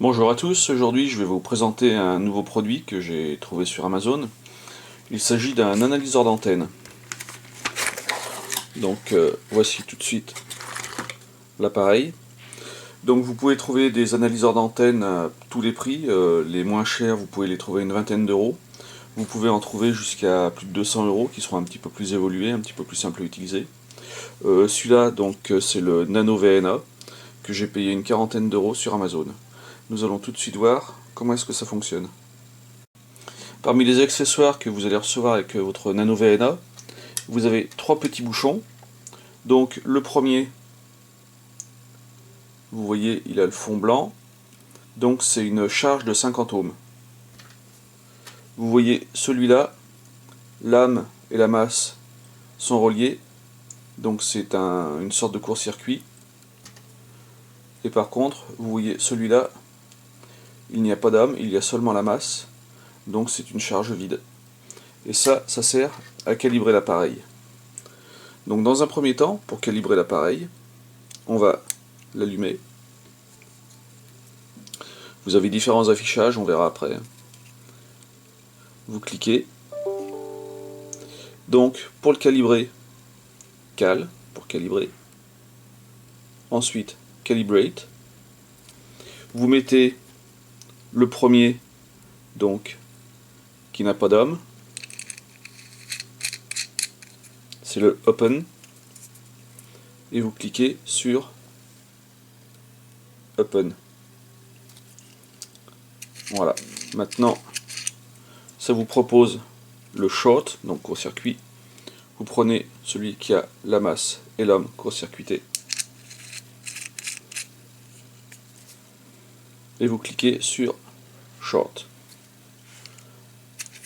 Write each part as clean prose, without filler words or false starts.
Bonjour à tous, aujourd'hui je vais vous présenter un nouveau produit que j'ai trouvé sur Amazon. Il s'agit d'un analyseur d'antenne. Donc voici tout de suite l'appareil. Donc vous pouvez trouver des analyseurs d'antenne à tous les prix. Les moins chers, vous pouvez les trouver à une vingtaine d'euros. Vous pouvez en trouver jusqu'à plus de 200 euros qui seront un petit peu plus évolués, un petit peu plus simples à utiliser. Celui-là donc c'est le Nano VNA que j'ai payé une quarantaine d'euros sur Amazon. Nous allons tout de suite voir comment est-ce que ça fonctionne. Parmi les accessoires que vous allez recevoir avec votre Nano VNA, vous avez trois petits bouchons. Donc le premier, vous voyez, il a le fond blanc. Donc c'est une charge de 50 ohms. Vous voyez celui-là, l'âme et la masse sont reliés. Donc c'est une sorte de court-circuit. Et par contre, vous voyez celui-là, il n'y a pas d'âme, il y a seulement la masse. Donc c'est une charge vide. Et ça sert à calibrer l'appareil. Donc dans un premier temps, pour calibrer l'appareil, on va l'allumer. Vous avez différents affichages, on verra après. Vous cliquez. Donc pour le calibrer, cal, pour calibrer. Ensuite, calibrate. Vous mettez le premier, donc, qui n'a pas d'âme. C'est le open. Et vous cliquez sur open. Voilà. Maintenant, ça vous propose le short, donc court-circuit. Vous prenez celui qui a la masse et l'âme court-circuité. Et vous cliquez sur short.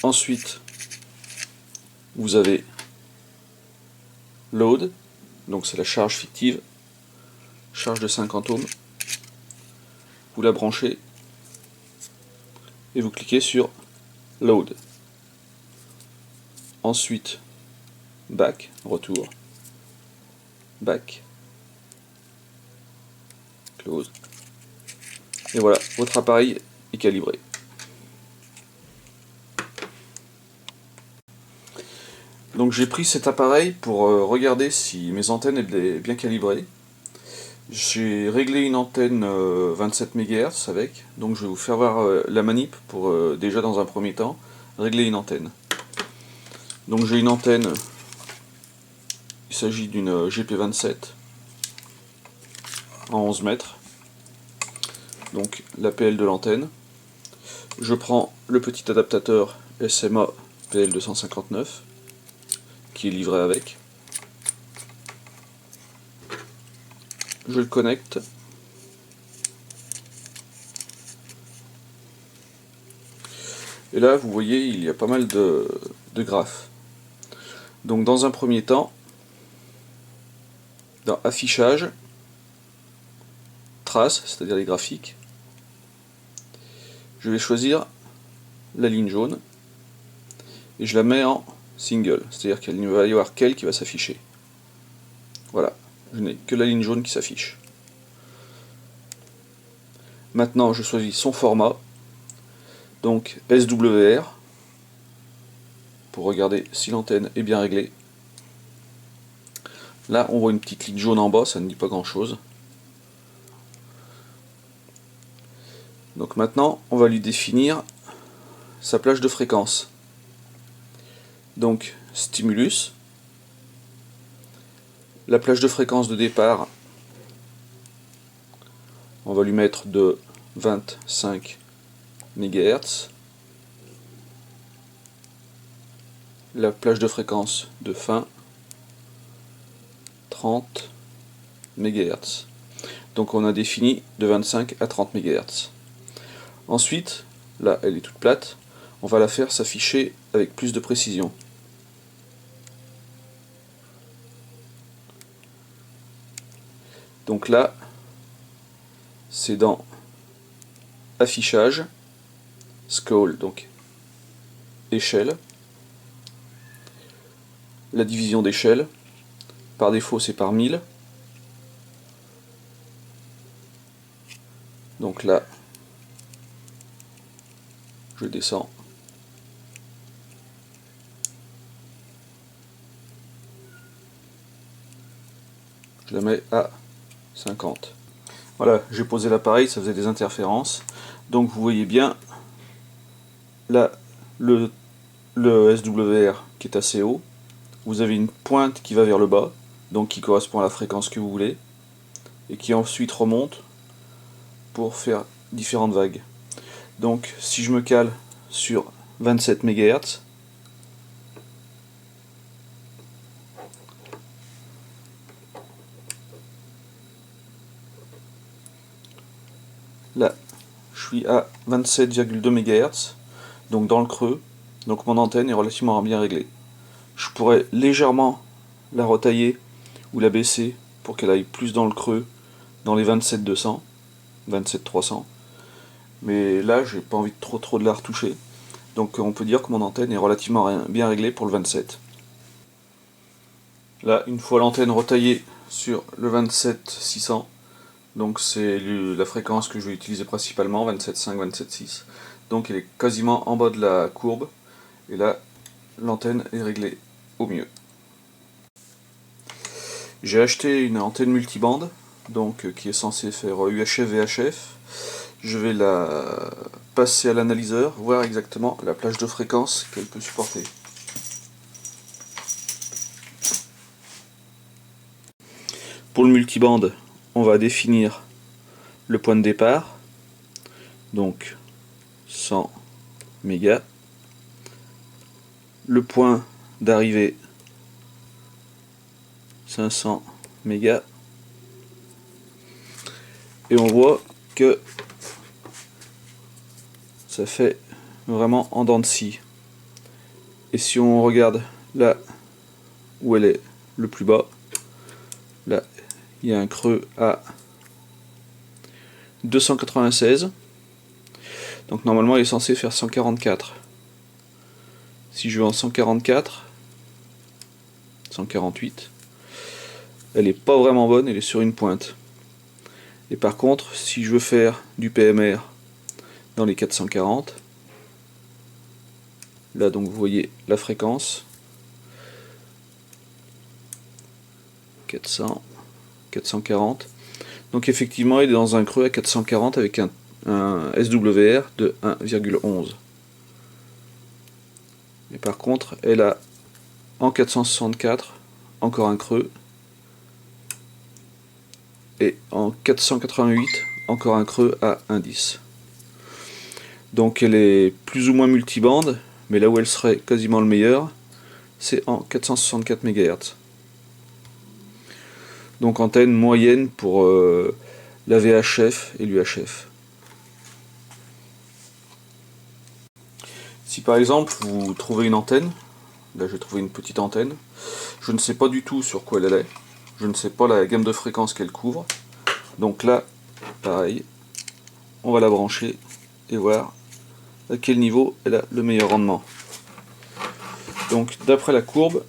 Ensuite, vous avez load, donc c'est la charge fictive, charge de 50 ohms. Vous la branchez et vous cliquez sur load. Ensuite, back, retour, back, close. Et voilà, votre appareil est calibré. Donc j'ai pris cet appareil pour regarder si mes antennes étaient bien calibrées. J'ai réglé une antenne 27 MHz avec, donc je vais vous faire voir la manip pour déjà dans un premier temps régler une antenne. Donc j'ai une antenne, il s'agit d'une GP27 en 11 mètres, donc l'APL de l'antenne. Je prends le petit adaptateur SMA PL259 qui est livré avec. Je le connecte. Et là, vous voyez, il y a pas mal de graphes. Donc dans un premier temps, dans affichage, traces, c'est-à-dire les graphiques, je vais choisir la ligne jaune et je la mets en single, c'est-à-dire qu'il ne va y avoir qu'elle qui va s'afficher. Voilà, je n'ai que la ligne jaune qui s'affiche. Maintenant, je choisis son format, donc SWR, pour regarder si l'antenne est bien réglée. Là, on voit une petite ligne jaune en bas, ça ne dit pas grand-chose. Donc maintenant, on va lui définir sa plage de fréquence. Donc, stimulus. La plage de fréquence de départ, on va lui mettre de 25 MHz. La plage de fréquence de fin, 30 MHz. Donc on a défini de 25 à 30 MHz. Ensuite, là elle est toute plate, on va la faire s'afficher avec plus de précision. Donc là, c'est dans affichage, scale, donc échelle, la division d'échelle, par défaut c'est par 1000. Donc là, Je descends. Je la mets à 50. Voilà, j'ai posé l'appareil, ça faisait des interférences. Donc vous voyez bien là le SWR qui est assez haut. Vous avez une pointe qui va vers le bas, donc qui correspond à la fréquence que vous voulez, et qui ensuite remonte pour faire différentes vagues. Donc si je me cale sur 27 MHz, là je suis à 27,2 MHz, donc dans le creux, donc mon antenne est relativement bien réglée. Je pourrais légèrement la retailler ou la baisser pour qu'elle aille plus dans le creux, dans les 27-200, 27-300, mais là j'ai pas envie de trop de la retoucher, donc on peut dire que mon antenne est relativement bien réglée pour le 27. Là, une fois l'antenne retaillée sur le 27-600, donc c'est la fréquence que je vais utiliser principalement, 27.5, 27.6, donc elle est quasiment en bas de la courbe, et là l'antenne est réglée au mieux. J'ai acheté une antenne multibande, donc qui est censée faire UHF-VHF. Je vais la passer à l'analyseur, voir exactement la plage de fréquence qu'elle peut supporter. Pour le multibande, on va définir le point de départ, donc 100 mégas. Le point d'arrivée, 500 mégas. Et on voit que ça fait vraiment en dents de scie. Et si on regarde là où elle est le plus bas, là il y a un creux à 296. Donc normalement il est censé faire 144. Si je vais en 144, 148, elle est pas vraiment bonne, elle est sur une pointe. Et par contre, si je veux faire du PMR dans les 440, là donc vous voyez la fréquence, 400, 440. Donc effectivement, il est dans un creux à 440 avec un SWR de 1,11. Et par contre, elle a en 464 encore un creux. Et en 488, encore un creux à 1,10. Donc elle est plus ou moins multibande, mais là où elle serait quasiment le meilleur, c'est en 464 MHz. Donc antenne moyenne pour la VHF et l'UHF. Si par exemple vous trouvez une antenne, là j'ai trouvé une petite antenne, je ne sais pas du tout sur quoi elle est, je ne sais pas la gamme de fréquences qu'elle couvre, donc là pareil, on va la brancher et voir à quel niveau elle a le meilleur rendement. Donc d'après la courbe,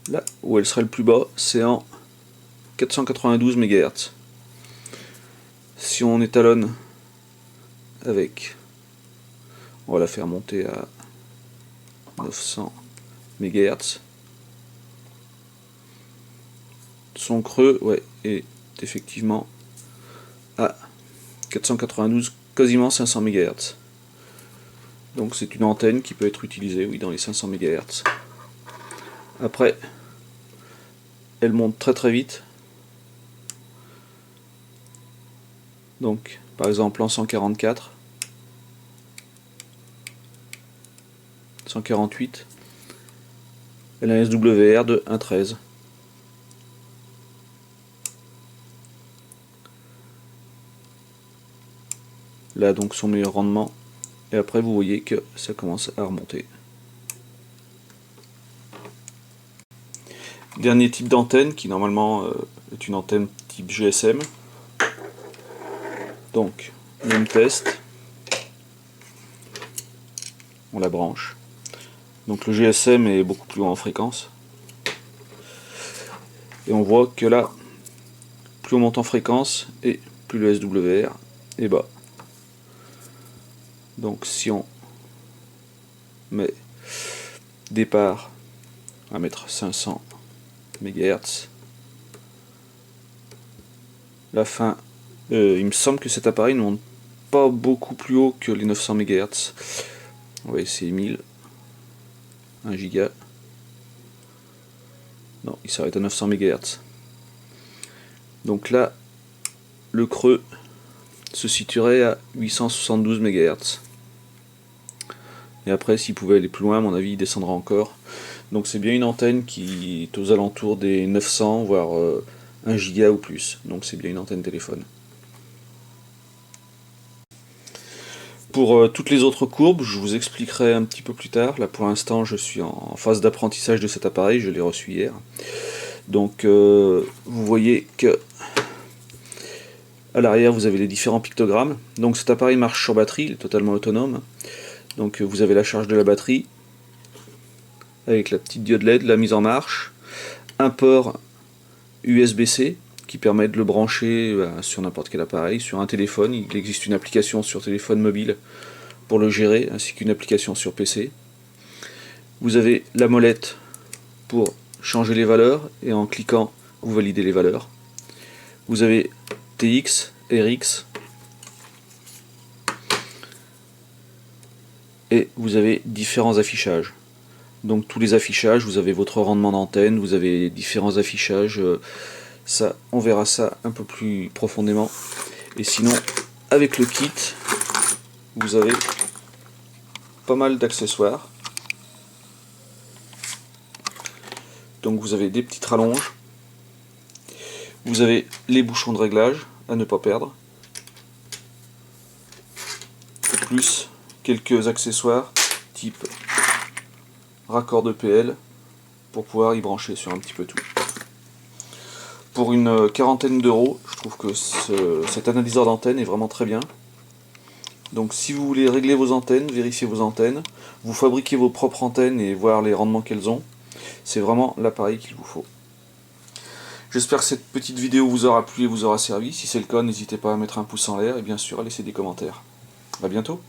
là où elle serait le plus bas, c'est en 492 MHz. Si on étalonne avec, on va la faire monter à 900 MHz. Son creux est effectivement à 492, quasiment 500 MHz. Donc c'est une antenne qui peut être utilisée dans les 500 MHz. Après, elle monte très vite. Donc par exemple en 144, 148, elle a un SWR de 1,13. Là donc son meilleur rendement, et après vous voyez que ça commence à remonter. Dernier type d'antenne qui normalement est une antenne type GSM. Donc même test, on la branche. Donc le GSM est beaucoup plus haut en fréquence, et on voit que là plus on monte en fréquence et plus le SWR est bas. Donc si on met départ, on va mettre 500 MHz. La fin, il me semble que cet appareil ne monte pas beaucoup plus haut que les 900 MHz. On va essayer 1000, 1 giga. Non, il s'arrête à 900 MHz. Donc là, le creux se situerait à 872 MHz. Et après, s'il pouvait aller plus loin, à mon avis, il descendra encore. Donc c'est bien une antenne qui est aux alentours des 900, voire 1 giga ou plus. Donc c'est bien une antenne téléphone. Pour toutes les autres courbes, je vous expliquerai un petit peu plus tard. Là pour l'instant, je suis en phase d'apprentissage de cet appareil, je l'ai reçu hier. Donc vous voyez que à l'arrière, vous avez les différents pictogrammes. Donc cet appareil marche sur batterie, il est totalement autonome. Donc vous avez la charge de la batterie, avec la petite diode LED, la mise en marche, un port USB-C qui permet de le brancher sur n'importe quel appareil, sur un téléphone. Il existe une application sur téléphone mobile pour le gérer, ainsi qu'une application sur PC. Vous avez la molette pour changer les valeurs, et en cliquant, vous validez les valeurs. Vous avez TX, RX, et vous avez différents affichages. Donc tous les affichages, vous avez votre rendement d'antenne, vous avez différents affichages, ça, on verra ça un peu plus profondément. Et sinon, avec le kit, vous avez pas mal d'accessoires. Donc vous avez des petites rallonges, vous avez les bouchons de réglage à ne pas perdre, plus quelques accessoires type raccord de PL pour pouvoir y brancher sur un petit peu tout. Pour une quarantaine d'euros, je trouve que cet analyseur d'antenne est vraiment très bien. Donc si vous voulez régler vos antennes, vérifier vos antennes, vous fabriquez vos propres antennes et voir les rendements qu'elles ont, c'est vraiment l'appareil qu'il vous faut. J'espère que cette petite vidéo vous aura plu et vous aura servi. Si c'est le cas, n'hésitez pas à mettre un pouce en l'air et bien sûr à laisser des commentaires. A bientôt.